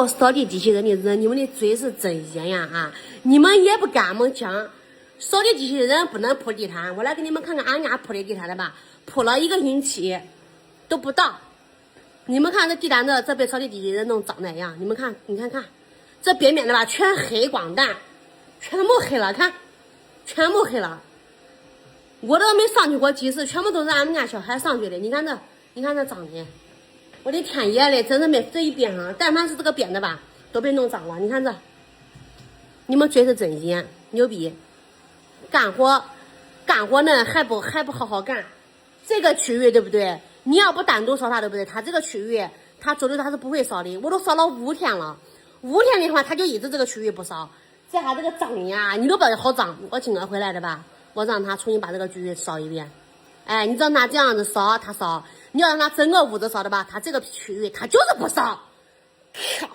个扫地机器人的人，你们的嘴是真严呀啊！你们也不跟俺们讲，扫地机器人不能铺地毯。我来给你们看看俺家铺的地毯的吧，铺了1个星期都不到。你们看这地毯这被扫地机器人弄脏那样，你们看，你看看，这边面的吧，全黑光蛋，全部黑了，看，全部黑了。我都没上去过几次，全部都是俺们家小孩上去的。你看这，你看这脏的，我的天爷嘞，真是没这一边上，但凡是这个边的吧，都被弄脏了。你看这，你们嘴是真严，牛逼，干活呢还不好好干。这个区域对不对？你要不单独扫它对不对？它这个区域，它周六它是不会扫的。我都扫了5天了，5天的话，它就一直这个区域不扫。这下这个脏呀，你都不知道好脏。我今个回来的吧，我让他重新把这个区域扫一遍。哎，你让他这样子扫，他扫；你要让他整个屋子扫的吧，他这个区域他就是不扫。靠！